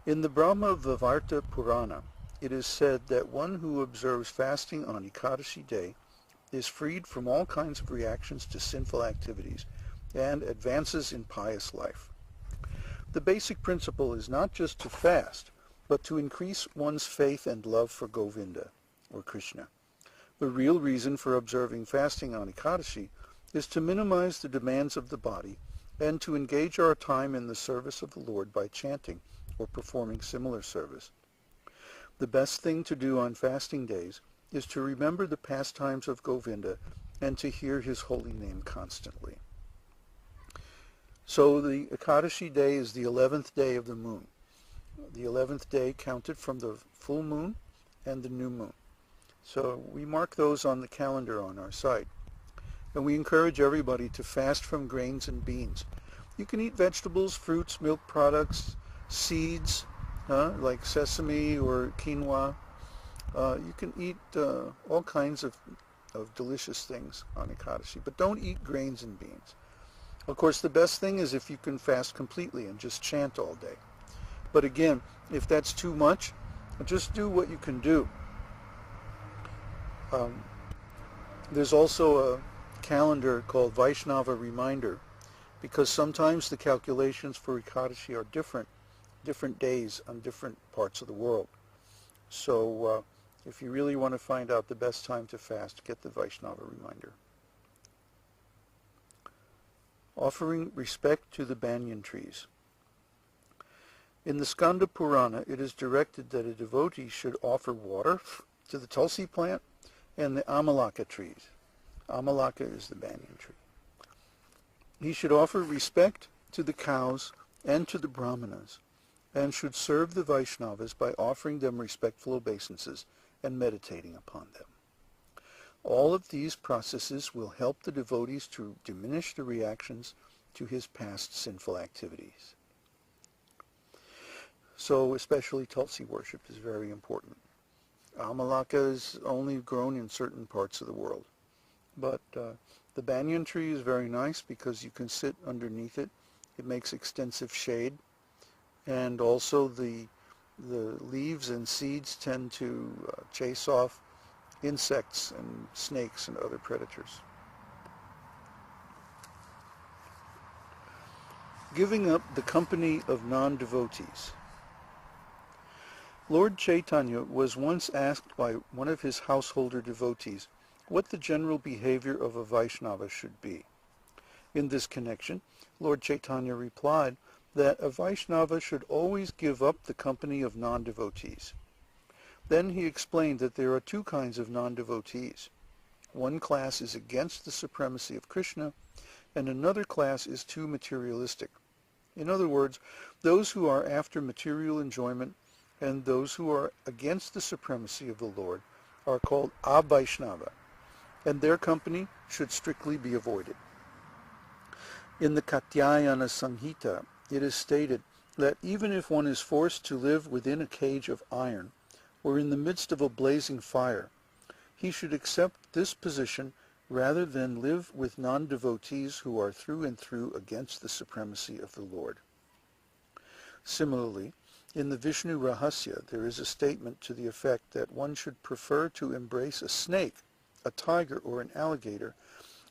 In the Brahma-Vaivarta Purana, it is said that one who observes fasting on Ekadashi day is freed from all kinds of reactions to sinful activities and advances in pious life. The basic principle is not just to fast, but to increase one's faith and love for Govinda, or Krishna. The real reason for observing fasting on Ekadashi is to minimize the demands of the body and to engage our time in the service of the Lord by chanting or performing similar service. The best thing to do on fasting days is to remember the pastimes of Govinda and to hear his holy name constantly. So the Ekadashi day is the 11th day of the moon. The 11th day counted from the full moon and the new moon. So we mark those on the calendar on our site. And we encourage everybody to fast from grains and beans. You can eat vegetables, fruits, milk products, seeds, like sesame or quinoa. You can eat all kinds of delicious things on Ekadashi, but don't eat grains and beans. Of course, the best thing is if you can fast completely and just chant all day. But again, if that's too much, just do what you can do. There's also a calendar called Vaishnava Reminder, because sometimes the calculations for Ekadashi are different days on different parts of the world. So if you really want to find out the best time to fast, get the Vaishnava Reminder. Offering respect to the banyan trees. In the Skanda Purana, it is directed that a devotee should offer water to the tulsi plant and the amalaka trees. Amalaka is the banyan tree. He should offer respect to the cows and to the brahmanas, and should serve the Vaishnavas by offering them respectful obeisances and meditating upon them. All of these processes will help the devotees to diminish the reactions to his past sinful activities. So especially tulsi worship is very important. Amalaka is only grown in certain parts of the world. But the banyan tree is very nice because you can sit underneath it. It makes extensive shade. And also the leaves and seeds tend to chase off insects and snakes and other predators. Giving up the company of non-devotees. Lord Chaitanya was once asked by one of his householder devotees what the general behavior of a Vaishnava should be. In this connection, Lord Chaitanya replied that a Vaishnava should always give up the company of non-devotees. Then he explained that there are two kinds of non-devotees. One class is against the supremacy of Krishna, and another class is too materialistic. In other words, those who are after material enjoyment and those who are against the supremacy of the Lord are called a-Vaishnava, and their company should strictly be avoided. In the Katyayana Samhita, it is stated that even if one is forced to live within a cage of iron, or in the midst of a blazing fire, he should accept this position rather than live with non-devotees who are through and through against the supremacy of the Lord. Similarly, in the Vishnu Rahasya, there is a statement to the effect that one should prefer to embrace a snake, a tiger, or an alligator,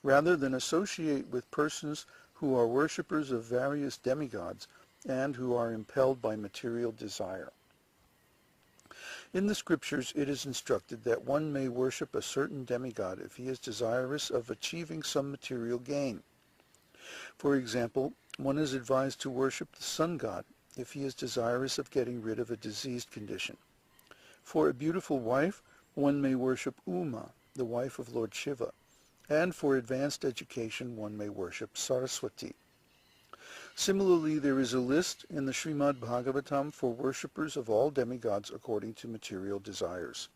rather than associate with persons who are worshippers of various demigods and who are impelled by material desire. In the scriptures, it is instructed that one may worship a certain demigod if he is desirous of achieving some material gain. For example, one is advised to worship the sun god if he is desirous of getting rid of a diseased condition. For a beautiful wife, one may worship Uma, the wife of Lord Shiva, and for advanced education one may worship Saraswati. Similarly, there is a list in the Śrīmad-Bhāgavatam for worshippers of all demigods according to material desires.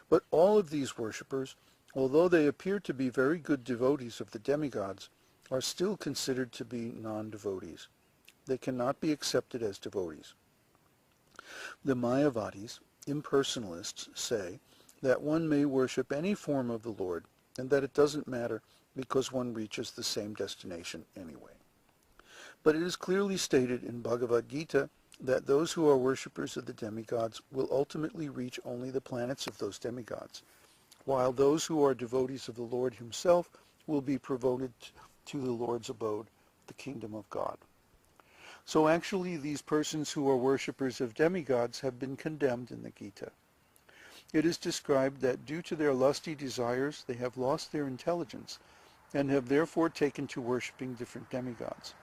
But all of these worshippers, although they appear to be very good devotees of the demigods, are still considered to be non-devotees. They cannot be accepted as devotees. The Mayavadis, impersonalists, say that one may worship any form of the Lord and that it doesn't matter because one reaches the same destination anyway. But it is clearly stated in Bhagavad-gītā that those who are worshippers of the demigods will ultimately reach only the planets of those demigods, while those who are devotees of the Lord himself will be promoted to the Lord's abode, the kingdom of God. So actually these persons who are worshippers of demigods have been condemned in the Gita. It is described that due to their lusty desires they have lost their intelligence and have therefore taken to worshipping different demigods.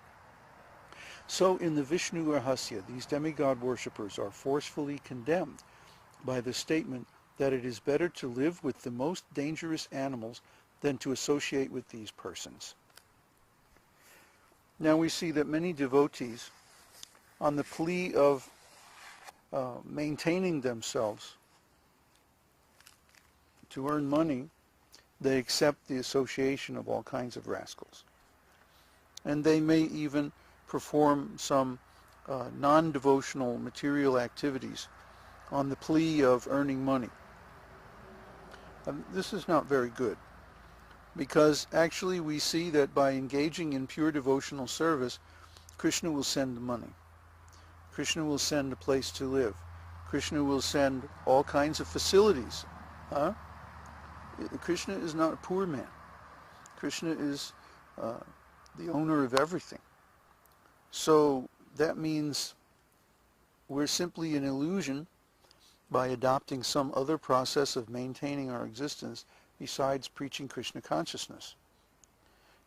So in the Vishnu Rahasya, these demigod worshippers are forcefully condemned by the statement that it is better to live with the most dangerous animals than to associate with these persons. Now we see that many devotees, on the plea of maintaining themselves to earn money, they accept the association of all kinds of rascals. And they may even perform some non-devotional material activities on the plea of earning money. This is not very good, because actually we see that by engaging in pure devotional service, Krishna will send the money. Krishna will send a place to live. Krishna will send all kinds of facilities. Krishna is not a poor man. Krishna is the owner of everything. So that means we're simply an illusion by adopting some other process of maintaining our existence besides preaching Krishna consciousness.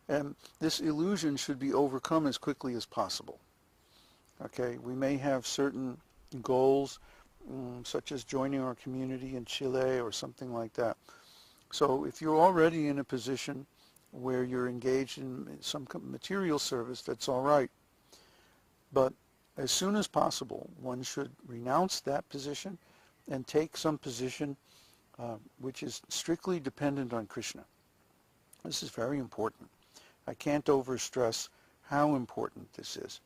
And this illusion should be overcome as quickly as possible. Okay, we may have certain goals, such as joining our community in Chile or something like that. So if you're already in a position where you're engaged in some material service, that's all right. But as soon as possible, one should renounce that position and take some position which is strictly dependent on Krishna. This is very important. I can't overstress how important this is,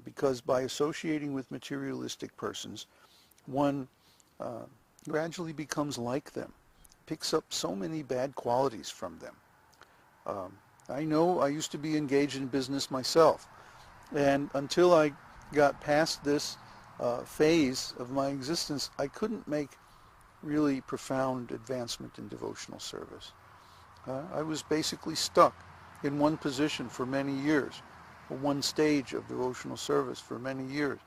because by associating with materialistic persons, one gradually becomes like them, picks up so many bad qualities from them. I know I used to be engaged in business myself, and until I got past this phase of my existence, I couldn't make really profound advancement in devotional service. I was basically stuck in one position for many years, or one stage of devotional service for many years,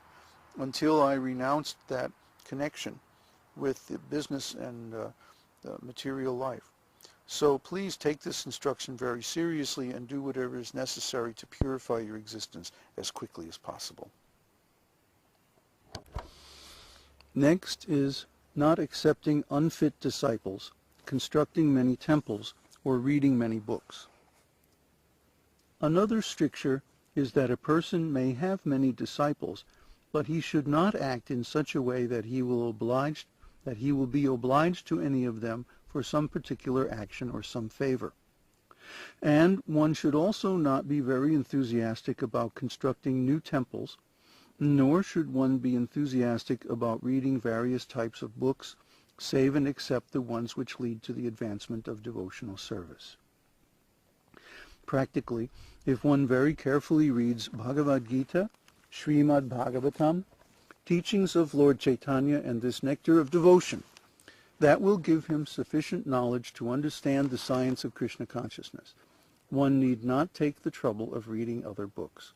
until I renounced that connection with the business and the material life. So please take this instruction very seriously and do whatever is necessary to purify your existence as quickly as possible. Next is not accepting unfit disciples, constructing many temples, or reading many books. Another stricture is that a person may have many disciples, but he should not act in such a way that he will be obliged to any of them for some particular action or some favor. And one should also not be very enthusiastic about constructing new temples, nor should one be enthusiastic about reading various types of books, save and except the ones which lead to the advancement of devotional service. Practically, if one very carefully reads Bhagavad-gītā, Śrīmad-Bhāgavatam, teachings of Lord Chaitanya, and this nectar of devotion, that will give him sufficient knowledge to understand the science of Krishna consciousness. One need not take the trouble of reading other books.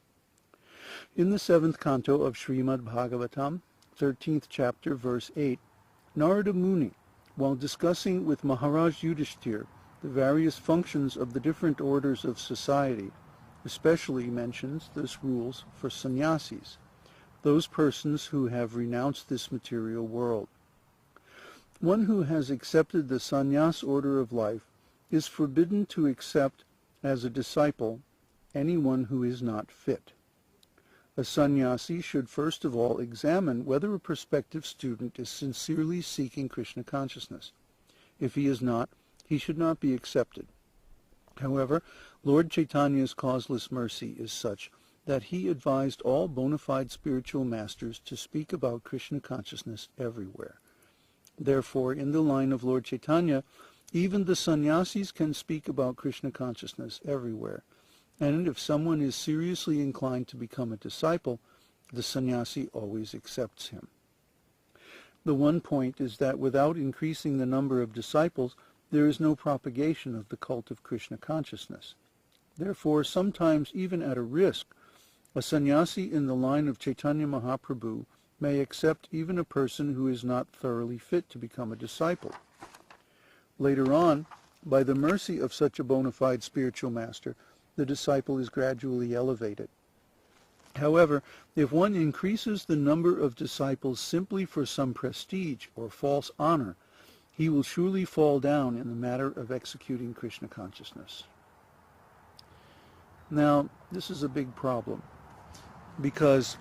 In the 7th Canto of Śrīmad-Bhāgavatam, 13th chapter, verse 8, Narada Muni, while discussing with Mahārāj Yudhishthira the various functions of the different orders of society, especially mentions this rules for sannyasis, those persons who have renounced this material world. One who has accepted the sannyas order of life is forbidden to accept as a disciple anyone who is not fit. A sannyasi should first of all examine whether a prospective student is sincerely seeking Krishna consciousness. If he is not, he should not be accepted. However, Lord Chaitanya's causeless mercy is such that he advised all bona fide spiritual masters to speak about Krishna consciousness everywhere. Therefore, in the line of Lord Chaitanya, even the sannyasis can speak about Krishna consciousness everywhere. And if someone is seriously inclined to become a disciple, the sannyasi always accepts him. The one point is that without increasing the number of disciples, there is no propagation of the cult of Krishna consciousness. Therefore, sometimes even at a risk, a sannyasi in the line of Chaitanya Mahaprabhu may accept even a person who is not thoroughly fit to become a disciple. Later on, by the mercy of such a bona fide spiritual master, the disciple is gradually elevated. However, if one increases the number of disciples simply for some prestige or false honor, he will surely fall down in the matter of executing Krishna consciousness. Now, this is a big problem, because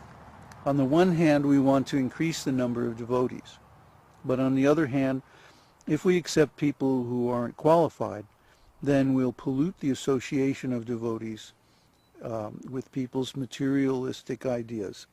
on the one hand we want to increase the number of devotees, but on the other hand, if we accept people who aren't qualified, then we'll pollute the association of devotees with people's materialistic ideas.